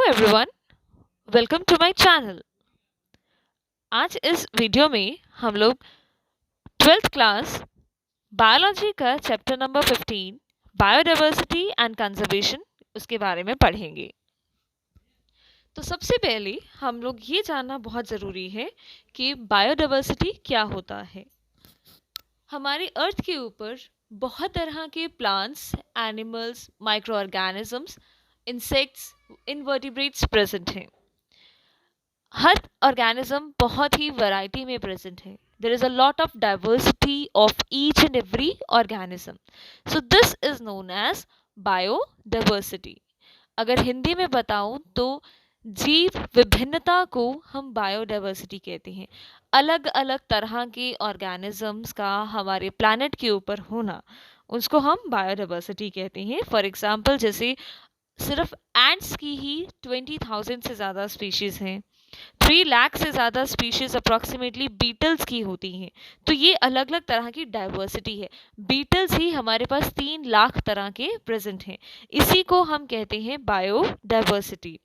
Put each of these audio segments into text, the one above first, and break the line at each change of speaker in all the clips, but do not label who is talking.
Everyone, welcome to my channel. आज इस video में हम लोग 12th क्लास बायोलॉजी का chapter number 15 biodiversity and conservation उसके बारे में पढ़ेंगे। तो सबसे पहले हम लोग ये जानना बहुत ज़रूरी है कि बायोडाइवर्सिटी क्या होता है। हमारे अर्थ के ऊपर बहुत तरह के plants, animals, micro organisms, insects, invertebrates present हैं। हर ऑर्गेनिज्म बहुत ही वैरायटी में प्रेजेंट है। There is a lot of diversity of each and every organism, so this is known as biodiversity. अगर हिंदी में बताऊं तो जीव विभिन्नता को हम बायोडाइवर्सिटी कहते हैं। अलग अलग तरह के ऑर्गेनिजम्स का हमारे प्लैनेट के ऊपर होना, उसको हम बायोडाइवर्सिटी कहते हैं। फॉर एग्जांपल, जैसे सिर्फ एंट्स की ही 20,000 से ज़्यादा स्पीशीज़ हैं, 3 लाख से ज़्यादा स्पीशीज अप्रॉक्सीमेटली बीटल्स की होती हैं। तो ये अलग अलग तरह की डाइवर्सिटी है। बीटल्स ही हमारे पास 3 लाख तरह के प्रेजेंट हैं। इसी को हम कहते हैं बायोडाइवर्सिटी।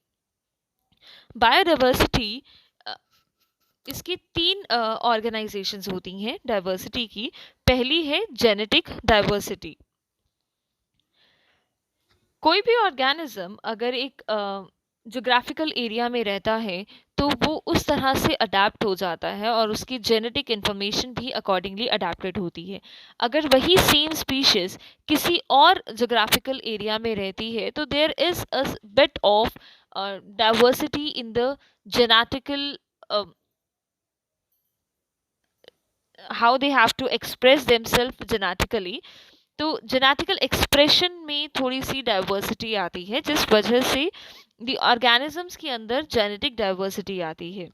बायोडाइवर्सिटी इसकी 3 ऑर्गेनाइजेशंस होती हैं डाइवर्सिटी की। पहली है जेनेटिक डाइवर्सिटी। कोई भी ऑर्गेनिज्म अगर एक जोग्राफिकल एरिया में रहता है तो वो उस तरह से अडेप्ट हो जाता है और उसकी जेनेटिक इंफॉर्मेशन भी अकॉर्डिंगली अडेप्टेड होती है। अगर वही सेम स्पीशीज किसी और जोग्राफिकल एरिया में रहती है तो there is a bit of diversity in the genetical how they have to express themselves genetically. तो जेनेटिकल एक्सप्रेशन में थोड़ी सी डाइवर्सिटी आती है, जिस वजह से द ऑर्गेनिजम्स के अंदर जेनेटिक डाइवर्सिटी आती है।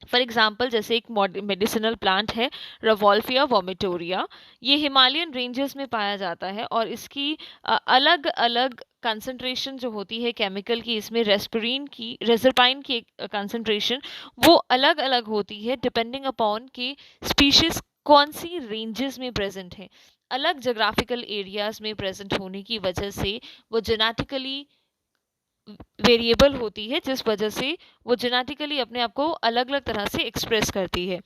फॉर एग्जाम्पल, जैसे एक मेडिसिनल प्लांट है रवॉल्फिया वोमिटोरिया। ये हिमालयन रेंजेस में पाया जाता है और इसकी अलग अलग कंसंट्रेशन जो होती है केमिकल की, इसमें रेजरपाइन की कंसंट्रेशन वो अलग अलग होती है डिपेंडिंग अपॉन कि स्पीशीज कौन सी रेंजेस में प्रेजेंट है। अलग जोग्राफिकल एरियाज में प्रेजेंट होने की वजह से वो जेनेटिकली वेरिएबल होती है, जिस वजह से वो जेनेटिकली अपने आप को अलग अलग तरह से एक्सप्रेस करती है।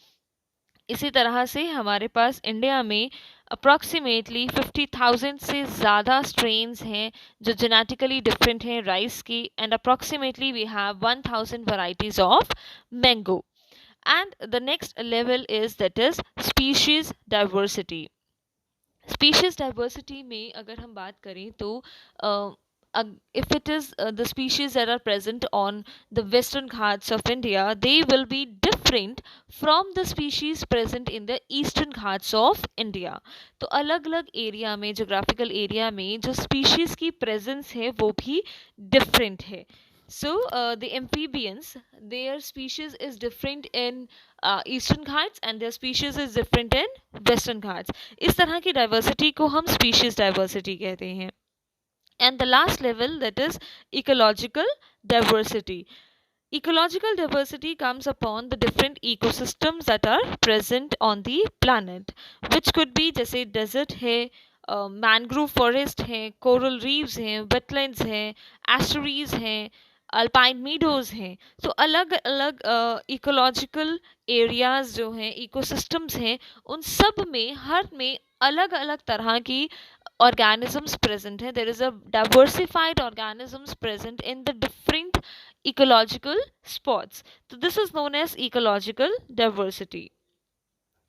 इसी तरह से हमारे पास इंडिया में अप्रॉक्सीमेटली 50,000 से ज़्यादा स्ट्रेन्स हैं जो जेनेटिकली डिफरेंट हैं राइस की, and approximately we have 1,000 varieties of mango. And the next level is that is species diversity. Species diversity में अगर हम बात करें तो if it is the species that are present on the western Ghats of India, they will be different from the species present in the eastern Ghats of India. तो अलग अलग area में, जोग्राफिकल एरिया में जो species की presence है वो भी डिफरेंट है। So the amphibians, their species is different in eastern Ghats and their species is different in western Ghats. इस तरह की डाइवर्सिटी को हम स्पीशीज डाइवर्सिटी कहते हैं। And the last level, that is ecological diversity. Ecological diversity comes upon the different ecosystems that are present on the planet, which could be जैसे desert है, mangrove forest है, coral reefs हैं, wetlands हैं, estuaries हैं, alpine meadows हैं। तो अलग अलग इकोलॉजिकल एरियाज जो हैं, इकोसिस्टम्स हैं, उन सब में हर में अलग अलग तरह की organisms present hai. There is a diversified organisms present in the different ecological spots. So this is known as ecological diversity.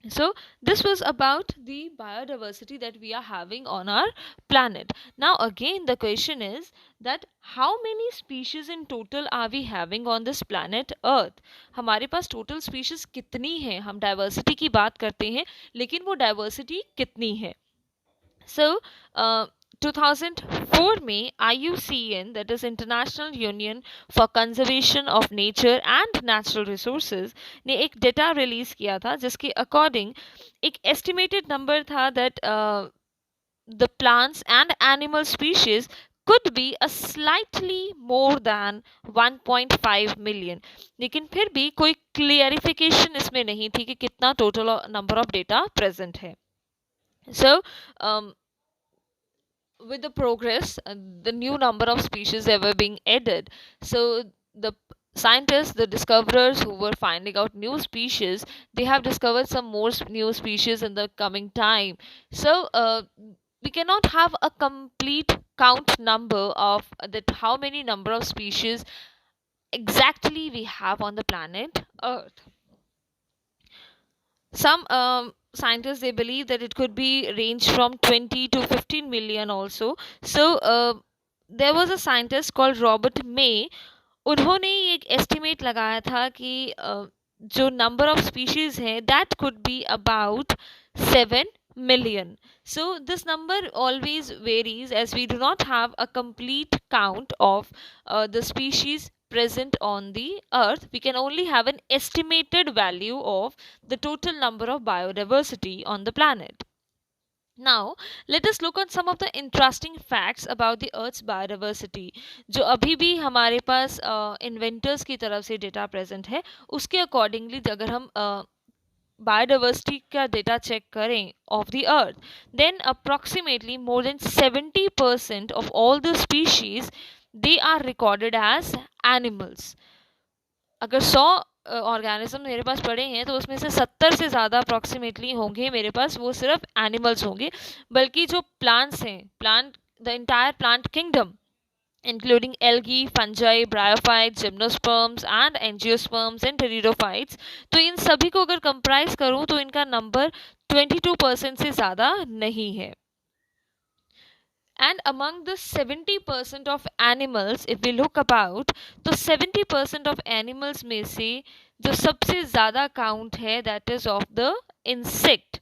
So this was about the biodiversity that we are having on our planet. Now again the question is that how many species in total are we having on this planet Earth? हमारे पास total species कितनी है? हम diversity की बात करते हैं, लेकिन वो diversity कितनी है? So 2004 में IUCN, that is International Union for Conservation of Nature and Natural Resources, ने एक डेटा रिलीज किया था जिसके अकॉर्डिंग एक एस्टिमेटेड नंबर था that the plants and animal species could be a slightly more than 1.5 million. लेकिन फिर भी कोई क्लियरिफिकेशन इसमें नहीं थी कि कितना total number of data present है। So with the progress, the new number of species ever being added. So the scientists, the discoverers who were finding out new species, they have discovered some more new species in the coming time. So we cannot have a complete count number of that how many number of species exactly we have on the planet Earth. Some scientists, they believe that it could be range from 20 to 15 million also. So there was a scientist called Robert May. उन्होंने ये एक estimate लगाया था कि जो number of species है that could be about 7 million. So this number always varies as we do not have a complete count of the species present on the earth. We can only have an estimated value of the total number of biodiversity on the planet. Now, let us look at some of the interesting facts about the Earth's biodiversity. जो अभी भी हमारे पास inventors की तरफ से data present है, उसके accordingly अगर हम बायोडाइवर्सिटी का डेटा चेक करें of the earth, then approximately more than 70% of all the species they are recorded as animals. अगर 100 ऑर्गेनिज्म मेरे पास पड़े हैं तो उसमें से 70 से ज़्यादा अप्रॉक्सीमेटली होंगे मेरे पास वो सिर्फ एनिमल्स होंगे. बल्कि जो प्लांट्स हैं, plant the entire plant kingdom including algae, fungi, bryophytes, gymnosperms and angiosperms and pteridophytes, तो इन सभी को अगर कंप्राइज करूं तो इनका नंबर 22% से ज़्यादा नहीं है. And among the 70% of animals, if we look about, तो 70% of animals में से जो सबसे ज़्यादा काउंट है that is of the insect.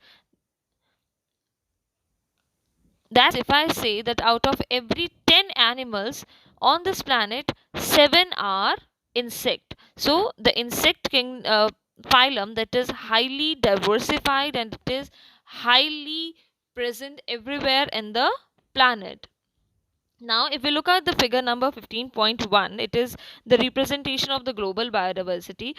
That's if I say that out of every 10 animals on this planet, 7 are insect. So the insect phylum that is highly diversified and it is highly present everywhere in the planet. Now, if we look at the figure number 15.1, it is the representation of the global biodiversity.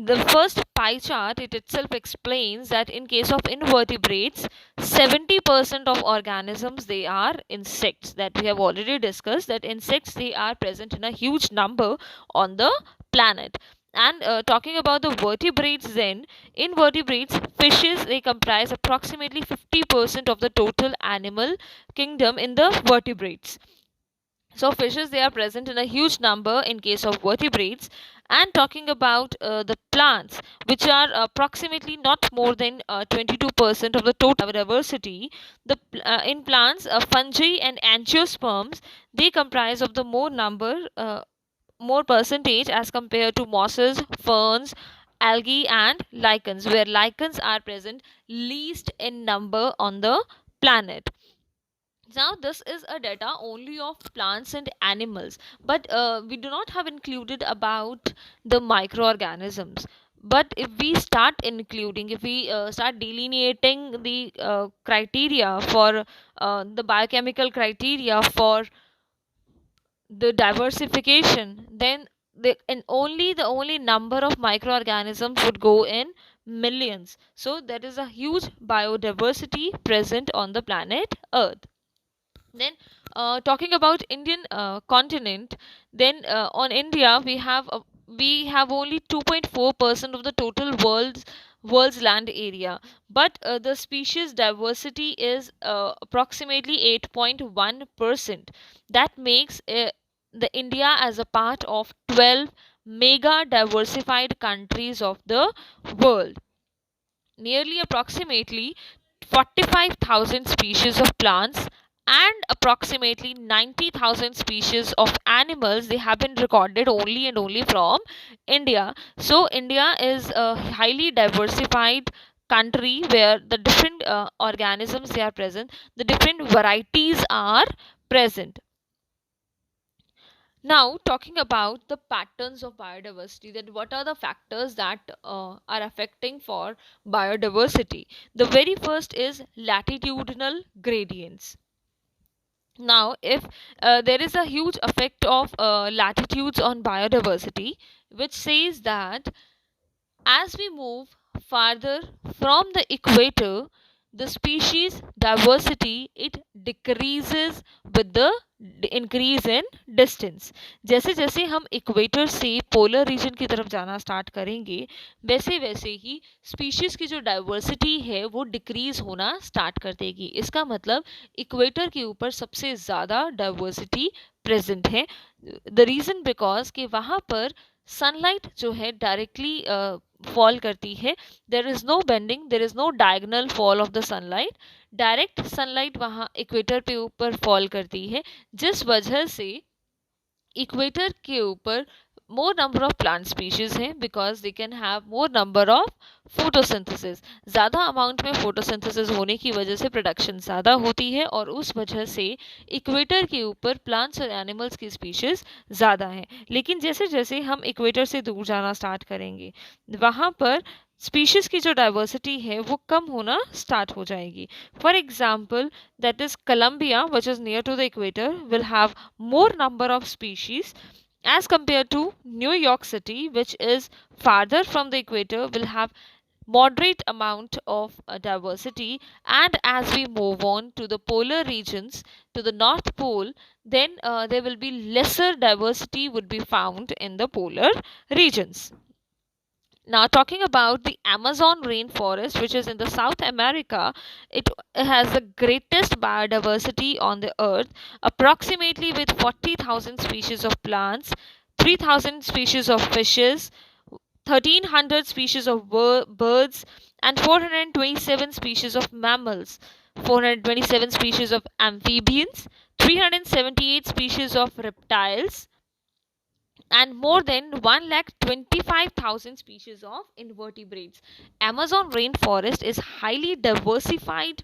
The first pie chart, it itself explains that in case of invertebrates, 70% of organisms, they are insects. That we have already discussed, that insects, they are present in a huge number on the planet. And talking about the vertebrates, then invertebrates, fishes, they comprise approximately 50% of the total animal kingdom in the vertebrates. So fishes, they are present in a huge number in case of vertebrates. And talking about the plants, which are approximately not more than 22% of the total biodiversity, in plants, fungi and angiosperms, they comprise of the more percentage as compared to mosses, ferns, algae and lichens, where lichens are present least in number on the planet. Now this is a data only of plants and animals, but we do not have included about the microorganisms. But if we start including, if we start delineating the criteria for the biochemical criteria for the diversification, then the only number of microorganisms would go in millions. So there is a huge biodiversity present on the planet Earth. Then talking about Indian continent, then on India we have only 2.4% of the total world's land area, but the species diversity is approximately 8.1%. That makes the India as a part of 12 mega diversified countries of the world. Nearly approximately 45,000 species of plants and approximately 90,000 species of animals, they have been recorded only and only from India. So India is a highly diversified country where the different organisms, they are present, the different varieties are present. Now, talking about the patterns of biodiversity, that what are the factors that are affecting for biodiversity? The very first is latitudinal gradients. Now, if there is a huge effect of latitudes on biodiversity, which says that as we move farther from the equator, the species diversity it decreases with the increase in distance. जैसे जैसे हम equator से polar region की तरफ जाना start करेंगे वैसे वैसे ही स्पीशीज की जो डाइवर्सिटी है वो डिक्रीज होना स्टार्ट कर देगी. इसका मतलब इक्वेटर के ऊपर सबसे ज़्यादा डाइवर्सिटी प्रेजेंट है. द रीज़न बिकॉज कि वहाँ पर सनलाइट जो है डायरेक्टली फॉल करती है. There is no bending, there is no diagonal fall of the sunlight. Direct sunlight वहाँ इक्वेटर पे ऊपर फॉल करती है जिस वजह से इक्वेटर के ऊपर more number of plant species हैं because they can have more number of photosynthesis. ज़्यादा अमाउंट में photosynthesis होने की वजह से प्रोडक्शन ज़्यादा होती है और उस वजह से इक्वेटर के ऊपर प्लांट्स और एनिमल्स की स्पीशीज़ ज़्यादा हैं. लेकिन जैसे जैसे हम इक्वेटर से दूर जाना स्टार्ट करेंगे वहाँ पर स्पीशीज़ की जो डाइवर्सिटी है वो कम होना स्टार्ट हो जाएगी. For example that is Colombia which is near to the equator will have more number of species as compared to New York City, which is farther from the equator, will have moderate amount of diversity. And as we move on to the polar regions, to the North Pole, then there will be lesser diversity would be found in the polar regions. Now, talking about the Amazon rainforest, which is in the South America, it has the greatest biodiversity on the earth, approximately with 40,000 species of plants, 3,000 species of fishes, 1,300 species of birds, and 427 species of mammals, 427 species of amphibians, 378 species of reptiles, and more than 1,25,000 species of invertebrates. Amazon rainforest is highly diversified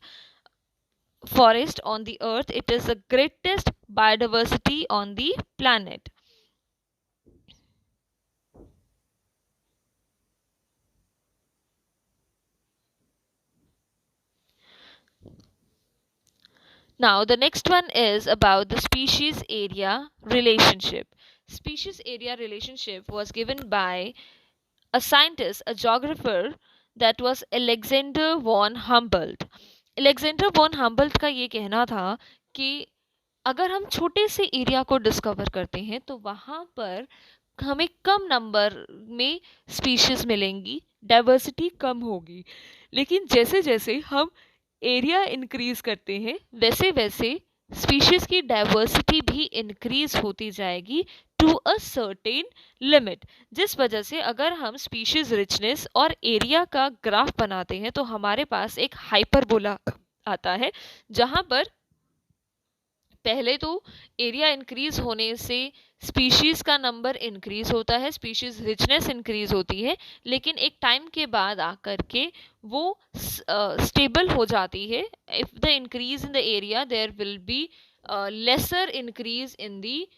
forest on the earth. It is the greatest biodiversity on the planet. Now the next one is about the species area relationship. Species area relationship was given by a scientist, a geographer, that was Alexander von Humboldt. Alexander von Humboldt का ये कहना था कि अगर हम छोटे से area को डिस्कवर करते हैं तो वहाँ पर हमें कम नंबर में स्पीशीज मिलेंगी, डाइवर्सिटी कम होगी. लेकिन जैसे जैसे हम एरिया इंक्रीज करते हैं वैसे वैसे स्पीशीज की डाइवर्सिटी भी इंक्रीज होती जाएगी टू अ सर्टेन लिमिट. जिस वजह से अगर हम स्पीशीज रिचनेस और एरिया का ग्राफ बनाते हैं तो हमारे पास एक हाइपरबोला आता है जहां पर पहले तो एरिया इंक्रीज होने से स्पीशीज का नंबर इंक्रीज होता है, स्पीशीज रिचनेस इंक्रीज होती है, लेकिन एक टाइम के बाद आकर के वो स्टेबल हो जाती है. If the increase in the area there will be lesser increase in the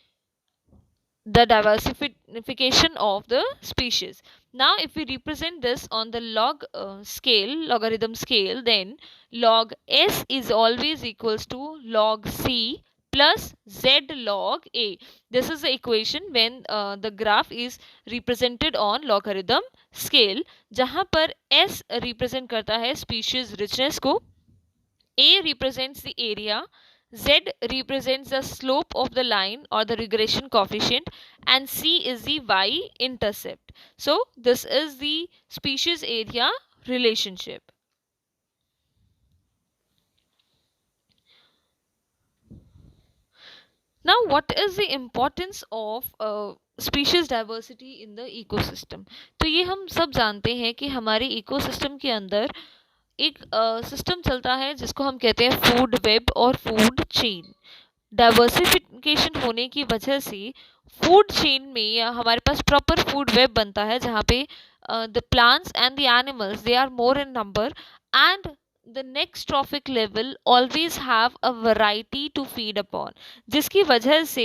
diversification of the species. Now if we represent this on the logarithm scale, then log s is always equals to log c plus z log a. This is the equation when the graph is represented on logarithm scale, जहां पर s represent करता है species richness को, a represents the area, z represents the slope of the line or the regression coefficient, and c is the y-intercept. So this is the species area relationship. Now what is the importance of species diversity in the ecosystem? तो ये हम सब जानते हैं कि हमारे ecosystem के अंदर एक सिस्टम चलता है जिसको हम कहते हैं फूड वेब और फूड चेन. डाइवर्सिफिकेशन होने की वजह से फूड चेन में या हमारे पास प्रॉपर फूड वेब बनता है जहाँ पे the plants and the animals they are more in number and the next trophic level always have a variety to feed upon, जिसकी वजह से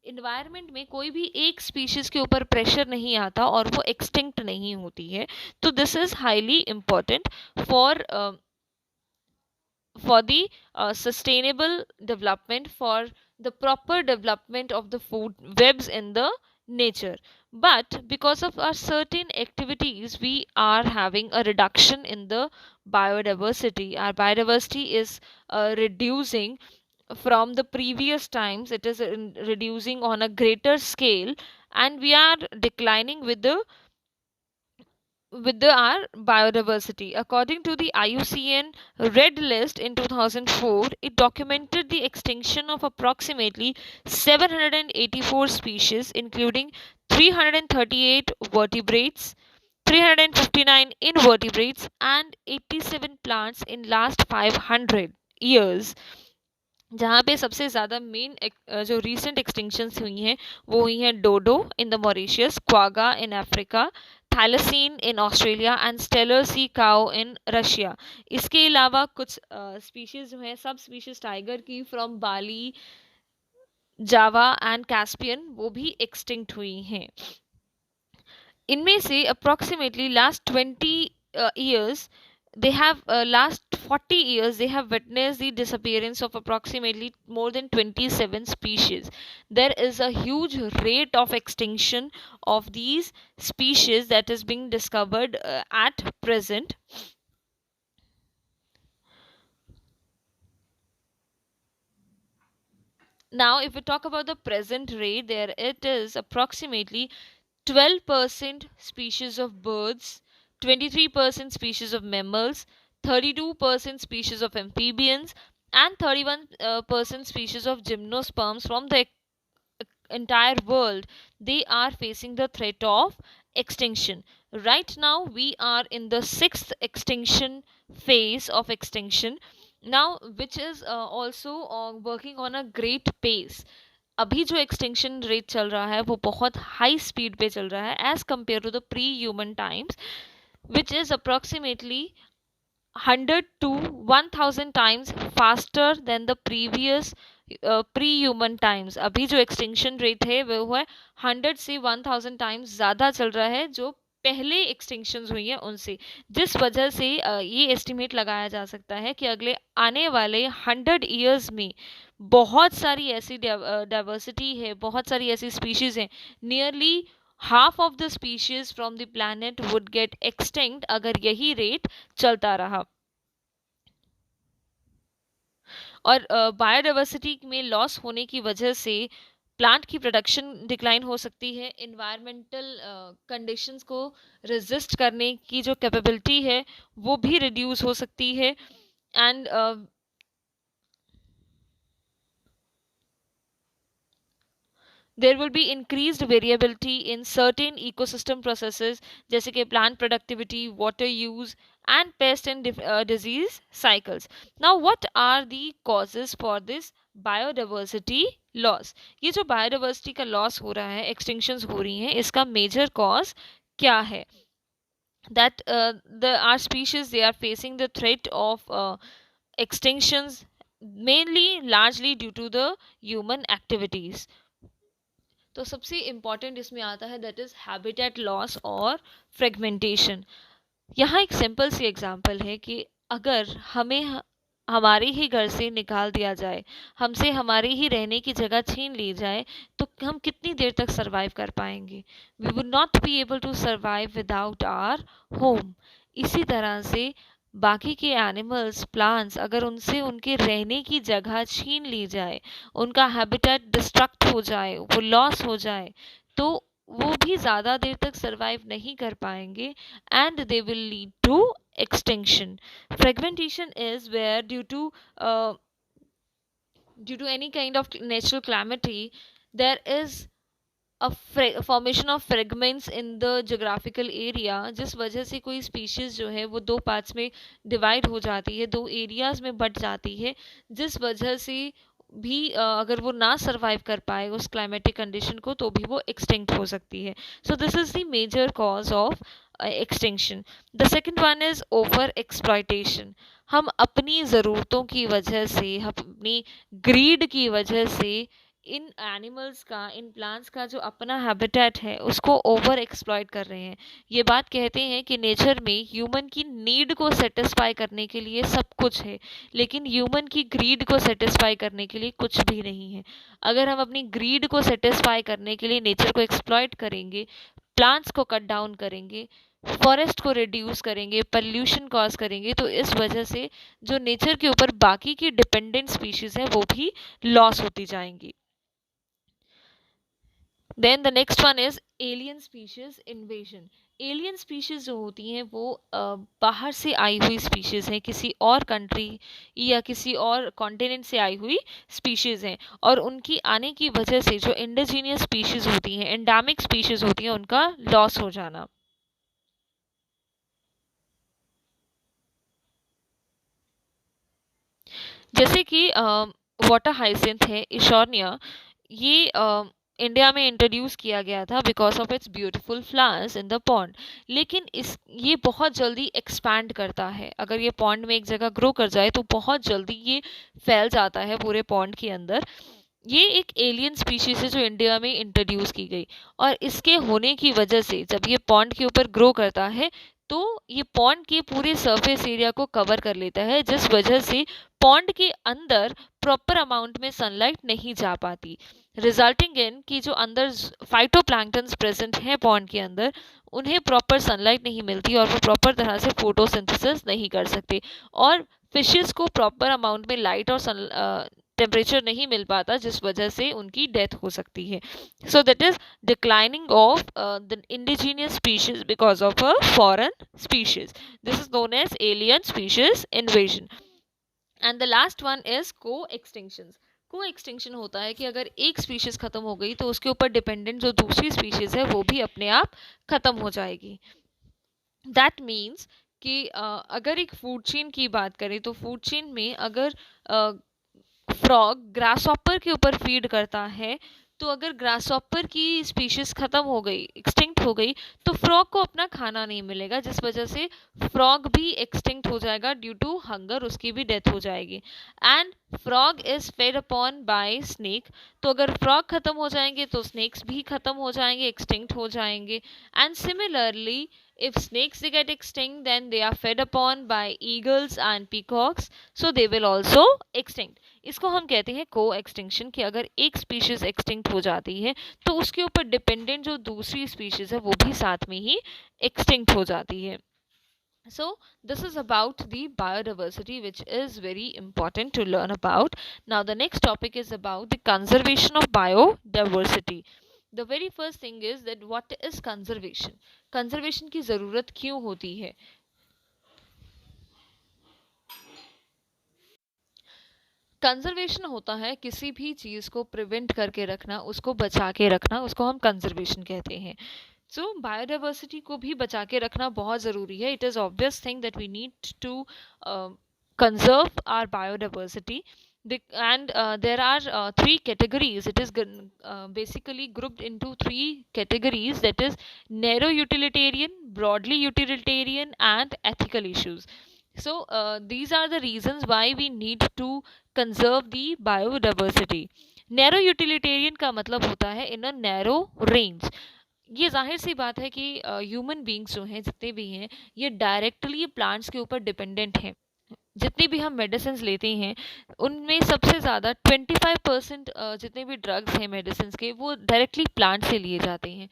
इन्वायरमेंट में कोई भी एक स्पीशीज के ऊपर प्रेशर नहीं आता और वो एक्सटिंक्ट नहीं होती है. तो this is highly important for the sustainable development, for the proper development of the food webs in the nature. But because of our certain activities, we are having a reduction in the biodiversity. Our biodiversity is reducing from the previous times. It is reducing on a greater scale, and we are declining with the our biodiversity. According to the IUCN Red List in 2004, it documented the extinction of approximately 784 species, including 338 vertebrates, 359 invertebrates, and 87 plants in last 500 years. जहाँ पे सबसे ज़्यादा main जो recent extinctions हुई हैं वो हुई हैं dodo in the Mauritius, quagga in Africa, thylacine in Australia and Steller sea cow in Russia. इसके अलावा कुछ स्पीशीज़ जो हैं, सब स्पीशीज़ टाइगर की from Bali, Java and Caspian, वो भी एक्सटिंक्ट हुई हैं। इनमें से approximately last 20 years, they have last 40 years they have witnessed the disappearance of approximately more than 27 species. There is a huge rate of extinction of these species that is being discovered at present. Now if we talk about the present rate, there it is approximately 12% species of birds, 23% species of mammals, 32% species of amphibians, and 31% species of gymnosperms from the entire world. They are facing the threat of extinction. Right now, we are in the sixth extinction phase of extinction. Now, which is also working on a great pace. अभी जो extinction rate चल रहा है वो बहुत high speed पे चल रहा है as compare to the pre human times, which is approximately 100 to 1000 times faster than the previous pre-human times. अभी जो एक्सटिंक्शन रेट है वो है 100 से 1000 टाइम्स ज़्यादा चल रहा है जो पहले एक्सटिंक्शंस हुई हैं उनसे, जिस वजह से ये एस्टिमेट लगाया जा सकता है कि अगले आने वाले 100 ईयर्स में बहुत सारी ऐसी डाइवर्सिटी है, बहुत सारी ऐसी स्पीशीज़ हैं, nearly half of the species from the planet would get extinct अगर यही रेट चलता रहा। और बायोडाइवर्सिटी में लॉस होने की वजह से प्लांट की प्रोडक्शन डिक्लाइन हो सकती है, इन्वायरमेंटल कंडीशंस को रेजिस्ट करने की जो कैपेबिलिटी है वो भी रिड्यूस हो सकती है, and there will be increased variability in certain ecosystem processes जैसे कि plant productivity, water use and pest and disease cycles. Now what are the causes for this biodiversity loss? ये जो biodiversity का loss हो रहा है, extinctions हो रही हैं, इसका major cause क्या है? That our species, they are facing the threat of extinctions mainly largely due to the human activities. तो सबसे इम्पॉर्टेंट इसमें आता है दैट इज़ हैबिटेट लॉस और फ्रेगमेंटेशन। यहाँ एक सिंपल सी एग्जांपल है कि अगर हमें हमारे ही घर से निकाल दिया जाए, हमसे हमारे ही रहने की जगह छीन ली जाए, तो हम कितनी देर तक सर्वाइव कर पाएंगे? We would not be able to survive without our home. इसी तरह से बाकी के एनिमल्स, प्लांट्स, अगर उनसे उनके रहने की जगह छीन ली जाए, उनका हैबिटेट डिस्ट्रक्ट हो जाए, वो लॉस हो जाए, तो वो भी ज़्यादा देर तक सर्वाइव नहीं कर पाएंगे and they will lead to extinction. Fragmentation is where due to any kind of natural calamity there is a formation of fragments in the geographical area, जिस वजह से कोई species जो है वो दो पार्ट्स में डिवाइड हो जाती है, दो एरियाज में बट जाती है, जिस वजह से भी अगर वो ना सर्वाइव कर पाए उस क्लाइमेटिक कंडीशन को तो भी वो एक्सटिंक्ट हो सकती है। So this is the major cause of extinction. The second one is over exploitation. हम अपनी ज़रूरतों की वजह से, अपनी ग्रीड की वजह से इन एनिमल्स का, इन प्लांट्स का जो अपना हैबिटेट है उसको ओवर एक्सप्लॉइट कर रहे हैं। ये बात कहते हैं कि नेचर में ह्यूमन की नीड को सेटिस्फाई करने के लिए सब कुछ है, लेकिन ह्यूमन की ग्रीड को सेटिस्फाई करने के लिए कुछ भी नहीं है। अगर हम अपनी ग्रीड को सेटिस्फाई करने के लिए नेचर को एक्सप्लॉइट करेंगे, प्लांट्स को कट डाउन करेंगे, फॉरेस्ट को रिड्यूस करेंगे, पॉल्यूशन कॉज करेंगे, तो इस वजह से जो नेचर के ऊपर बाकी की डिपेंडेंट स्पीशीज है वो भी लॉस होती जाएंगी। Then the next one is alien species invasion. Alien species जो होती हैं वो बाहर से आई हुई स्पीशीज हैं, किसी और कंट्री या किसी और कॉन्टिनेंट से आई हुई स्पीशीज हैं, और उनकी आने की वजह से जो इंडिजीनियस स्पीशीज होती हैं, एंडेमिक स्पीशीज होती हैं, उनका लॉस हो जाना। जैसे कि वाटर हाइसिंथ है, इशोर्निया, ये इंडिया में इंट्रोड्यूस किया गया था because of its beautiful flowers in the pond, लेकिन ये बहुत जल्दी एक्सपैंड करता है। अगर ये पॉन्ड में एक जगह ग्रो कर जाए तो बहुत जल्दी ये फैल जाता है पूरे पॉन्ड के अंदर। ये एक एलियन स्पीशीज है जो इंडिया में इंट्रोड्यूस की गई, और इसके होने की वजह से जब ये पॉन्ड के ऊपर ग्रो करता है तो ये पॉन्ड के पूरे सरफेस एरिया को कवर कर लेता है, जिस वजह से पॉन्ड के अंदर प्रॉपर अमाउंट में सनलाइट नहीं जा पाती, रिजल्टिंग इन कि जो अंदर फाइटोप्लैंक्टन्स प्रेजेंट हैं पॉन्ड के अंदर, उन्हें प्रॉपर सनलाइट नहीं मिलती और वो प्रॉपर तरह से फोटोसिंथेसिस नहीं कर सकते, और फिशेस को प्रॉपर अमाउंट में लाइट और टेम्परेचर नहीं मिल पाता, जिस वजह से उनकी डेथ हो सकती है। So that is declining of the indigenous species because of a foreign species. This is known as alien species invasion. And the last one is coextinction. Coextinction होता है कि अगर एक स्पीशीज खत्म हो गई तो उसके ऊपर डिपेंडेंट जो दूसरी स्पीशीज है वो भी अपने आप खत्म हो जाएगी। दैट मीन्स कि अगर एक फूड चेन की बात करें तो फूड चेन में अगर फ्रॉग ग्रासहॉपर के ऊपर फीड करता है, तो अगर ग्रासहॉपर की स्पीशीज खत्म हो गई, एक्सटिंक्ट हो गई, तो फ्रॉग को अपना खाना नहीं मिलेगा, जिस वजह से फ्रॉग भी एक्सटिंक्ट हो जाएगा, ड्यू टू हंगर उसकी भी डेथ हो जाएगी। And frog is fed upon bye snake, तो अगर फ्रॉग खत्म हो जाएंगे तो स्नेक्स भी खत्म हो जाएंगे, एक्सटिंक्ट हो जाएंगे। And similarly if snakes they get extinct, then they are fed upon by eagles and peacocks, so they will also extinct. इसको हम कहते हैं को एक्सटिंक्शन, कि अगर एक स्पीशीज एक्सटिंक्ट हो जाती है तो उसके ऊपर डिपेंडेंट जो दूसरी स्पीशीज है वो भी साथ में ही एक्सटिंक्ट हो जाती है। So this is about the biodiversity, which is very important to learn about. Now the next topic is about the conservation of biodiversity. The very first thing is that what is conservation? Conservation की ज़रूरत क्यों होती है? Conservation होता है किसी भी चीज़ को प्रिवेंट करके रखना, उसको बचा के रखना, उसको हम कंजर्वेशन कहते हैं। सो बायोडाइवर्सिटी को भी बचा के रखना बहुत ज़रूरी है। It is obvious thing that we need to conserve our biodiversity, and there are three categories. It is basically grouped into three categories, that is narrow utilitarian, broadly utilitarian, and ethical issues. So these are the reasons why we need to conserve the biodiversity. Narrow utilitarian का मतलब होता है in a narrow range. ये जाहिर सी बात है कि human beings जो हैं, जितने भी हैं, ये डायरेक्टली प्लांट्स के ऊपर डिपेंडेंट हैं। जितनी भी हम मेडिसिन लेते हैं उनमें सबसे ज़्यादा 25% जितने भी ड्रग्स हैं मेडिसिन के, वो डायरेक्टली प्लांट से लिए जाते हैं।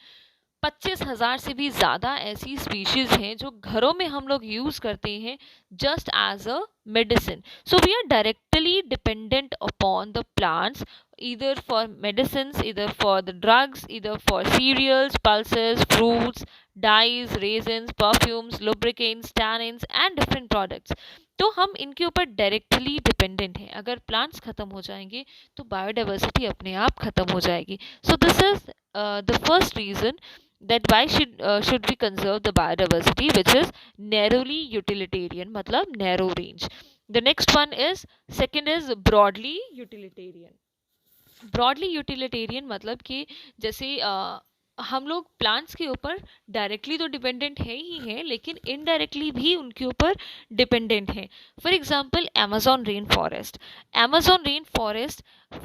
25,000 से भी ज़्यादा ऐसी स्पीशीज़ हैं जो घरों में हम लोग यूज़ करते हैं just as a medicine. So we are directly dependent upon the plants, either for medicines, either for the drugs, either for cereals, pulses, fruits, dyes, raisins, perfumes, lubricants, tannins and different products. तो हम इनके ऊपर directly dependent हैं। अगर plants खत्म हो जाएंगे तो बायोडाइवर्सिटी अपने आप खत्म हो जाएगी। So this is the first reason that why should we conserve the biodiversity, which is narrowly utilitarian, मतलब narrow range. The next one is, second is broadly utilitarian. Broadly utilitarian मतलब कि जैसे हम लोग प्लांट्स के ऊपर डायरेक्टली तो dependent है ही है, लेकिन इनडायरेक्टली भी उनके ऊपर डिपेंडेंट है. For example Amazon rain forest,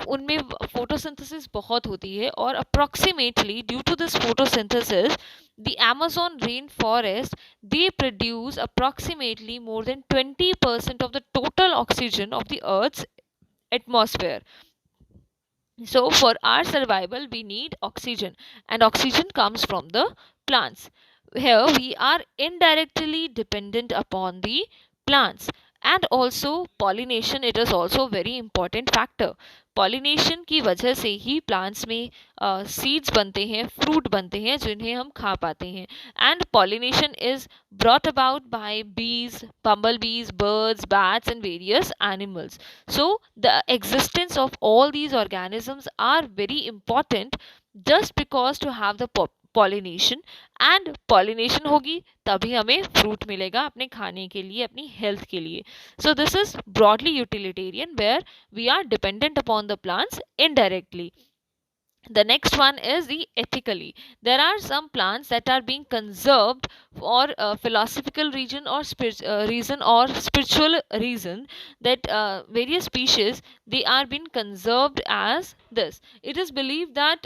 उनमें फोटोसिंथेसिस बहुत होती है, और approximately due to this photosynthesis the Amazon rainforest, they produce approximately more than 20% of the total oxygen of the Earth's atmosphere. So, for our survival, we need oxygen, and oxygen comes from the plants. Here, we are indirectly dependent upon the plants. And also pollination, it is also very important factor. Pollination की वजह से ही plants में seeds बनते हैं, fruit बनते हैं, जिन्हें हम खा पाते हैं. And pollination is brought about by bees, bumblebees, birds, bats, and various animals. So the existence of all these organisms are very important just because to have the pollination. and pollination होगी तभी हमें fruit मिलेगा अपने खाने के लिए, अपनी health के लिए. So this is broadly utilitarian, where we are dependent upon the plants indirectly. The next one is the ethically. There are some plants that are being conserved for philosophical reason or spiritual reason, that various species, they are being conserved as this. It is believed that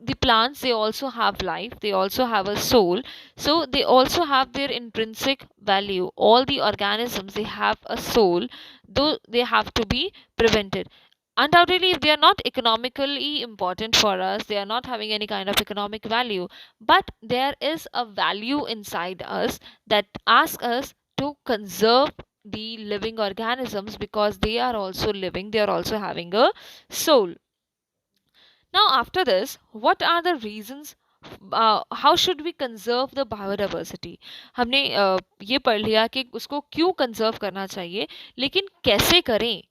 the plants, they also have life, they also have a soul, so they also have their intrinsic value. All the organisms, they have a soul, though they have to be prevented. Undoubtedly, if they are not economically important for us, they are not having any kind of economic value, but there is a value inside us that asks us to conserve the living organisms, because they are also living, they are also having a soul. Now, after this, what are the reasons? How should we conserve the biodiversity? हमने ये पढ़ लिया कि उसको क्यों conserve करना चाहिए, लेकिन कैसे करें.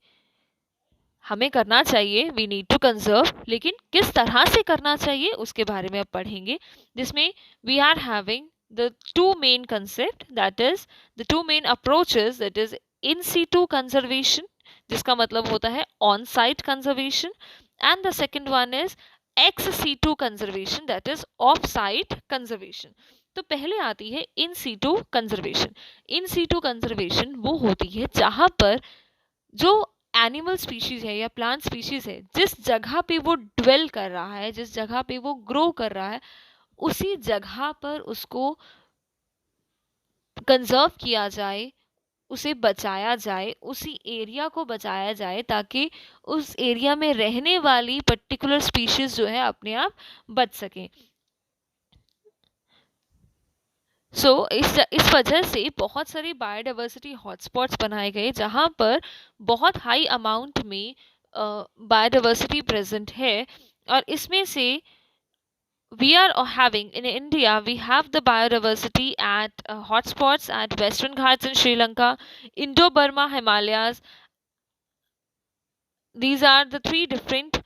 हमें करना चाहिए, वी नीड टू कंजर्व, लेकिन किस तरह से करना चाहिए उसके बारे में अब पढ़ेंगे, जिसमें we are having the two main concept, that is the two main approaches, that is in situ conservation, जिसका मतलब होता है on site conservation, and the second one is ex situ conservation, that is off site conservation. तो पहले आती है in situ conservation. In situ conservation वो होती है जहां पर जो एनिमल स्पीशीज है या प्लांट स्पीशीज है, जिस जगह पे वो ड्वेल कर रहा है, जिस जगह पे वो ग्रो कर रहा है, उसी जगह पर उसको कंजर्व किया जाए, उसे बचाया जाए, उसी एरिया को बचाया जाए, ताकि उस एरिया में रहने वाली पर्टिकुलर स्पीशीज जो है अपने आप बच सकें. इस वजह से बहुत सारी बायोडाइवर्सिटी हॉटस्पॉट्स बनाए गए, जहाँ पर बहुत हाई अमाउंट में बायोडाइवर्सिटी प्रेजेंट है. और इसमें से we are having in India, we have the biodiversity at hotspots at Western Ghats in Sri Lanka, Indo-Burma Himalayas. These are the three different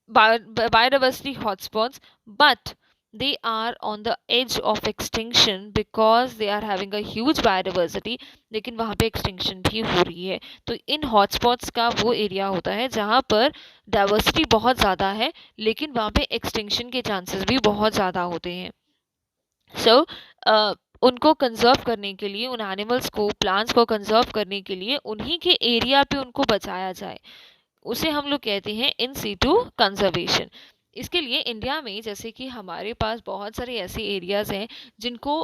biodiversity hotspots, but they are on the edge of extinction because they are having a huge biodiversity, लेकिन वहाँ पे extinction भी हो रही है. तो इन hotspots का वो एरिया होता है जहाँ पर डाइवर्सिटी बहुत ज़्यादा है, लेकिन वहाँ पे extinction के चांसेस भी बहुत ज़्यादा होते हैं. उनको कंजर्व करने के लिए, उन एनिमल्स को, प्लांट्स को कंजर्व करने के लिए उन्हीं के एरिया पे उनको बचाया जाए, उसे हम लोग कहते हैं इन सीटू कंजर्वेशन. इसके लिए इंडिया में जैसे कि हमारे पास बहुत सारे ऐसे एरियाज हैं जिनको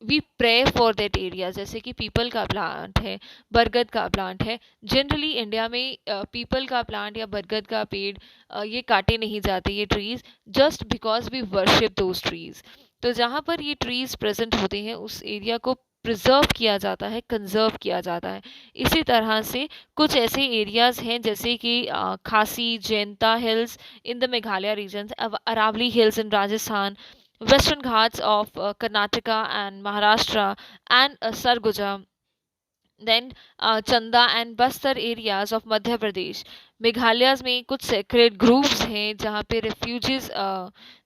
we pray for that area, जैसे कि पीपल का प्लांट है, बरगद का प्लांट है. जनरली इंडिया में पीपल का प्लांट या बरगद का पेड़ ये काटे नहीं जाते, ये trees, just because we worship those trees. तो जहाँ पर ये ट्रीज प्रेजेंट होते हैं उस एरिया को प्रिजर्व किया जाता है, कंजर्व किया जाता है. इसी तरह से कुछ ऐसे एरियाज हैं जैसे कि Khasi Jaintia hills in the Meghalaya region, Aravalli hills in Rajasthan, Western Ghats of Karnataka and Maharashtra, and Sarguja. Then Chanda and Bastar areas of Madhya Pradesh. Meghalaya में कुछ सेक्रेड ग्रुप्स हैं जहाँ पे refuges,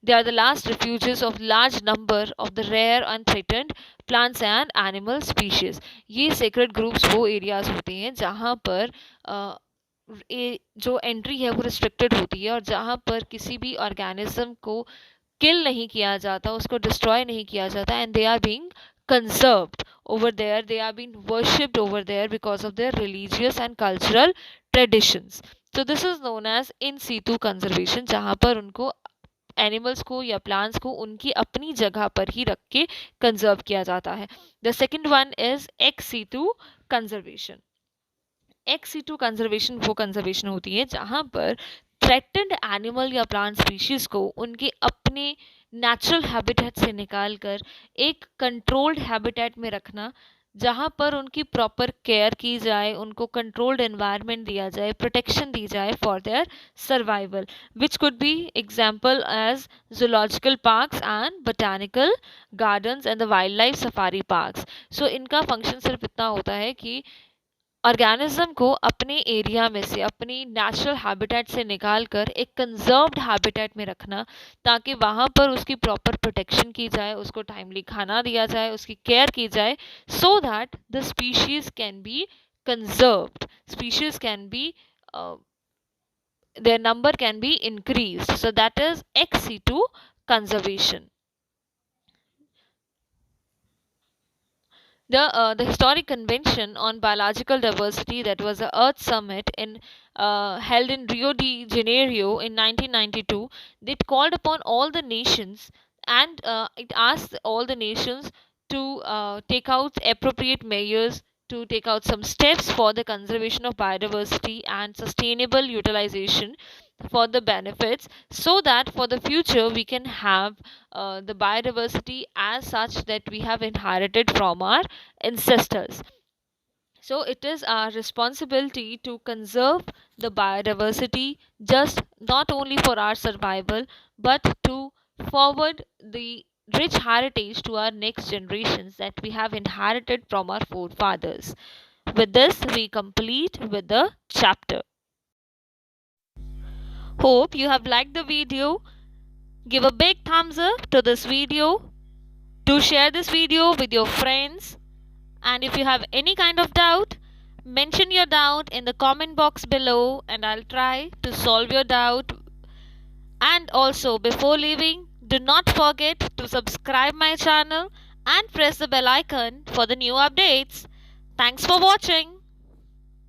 they are the last refuges of large number of the rare and threatened plants and animal species. ये sacred groups वो areas होते हैं जहाँ पर जो एंट्री है वो रिस्ट्रिक्टेड होती है, और जहाँ पर किसी भी ऑर्गेनिज्म को किल नहीं किया जाता, उसको डिस्ट्रॉय नहीं किया जाता, and they are being conserved over there, they are being worshipped over there because of their religious and cultural traditions. So this is known as in situ conservation, जहाँ पर उनको एनिमल्स को या प्लांट्स को उनकी अपनी जगह पर ही रख के कंजर्व किया जाता है. The second one is ex situ conservation. Ex situ conservation वो कंजर्वेशन होती है जहाँ पर थ्रेटेंड एनिमल या प्लांट स्पीशीज को उनके अपने नेचुरल हैबिटेट से निकालकर एक कंट्रोल्ड हैबिटेट में रखना, जहाँ पर उनकी प्रॉपर केयर की जाए, उनको कंट्रोल्ड एनवायरनमेंट दिया जाए, प्रोटेक्शन दी जाए for their survival, which could be example as zoological parks and botanical gardens and the wildlife safari parks. So इनका फंक्शन सिर्फ इतना होता है कि ऑर्गेनिज्म को अपने एरिया में से, अपनी नेचुरल हैबिटेट से निकालकर एक कंजर्व्ड हैबिटेट में रखना, ताकि वहाँ पर उसकी प्रॉपर प्रोटेक्शन की जाए, उसको टाइमली खाना दिया जाए, उसकी केयर की जाए, so that the species can be conserved, species can be their number can be increased. So that is ex situ conservation. The historic convention on biological diversity, that was the Earth Summit held in Rio de Janeiro in 1992, it called upon all the nations, and it asked all the nations to take out appropriate measures, to take out some steps for the conservation of biodiversity and sustainable utilization for the benefits, so that for the future we can have the biodiversity as such that we have inherited from our ancestors. So it is our responsibility to conserve the biodiversity, just not only for our survival, but to forward the rich heritage to our next generations that we have inherited from our forefathers. With this, we complete with the chapter. Hope you have liked the video. Give a big thumbs up to this video. Do share this video with your friends. And if you have any kind of doubt, mention your doubt in the comment box below and I'll try to solve your doubt. And also, before leaving, do not forget to subscribe my channel and press the bell icon for the new updates. Thanks for watching.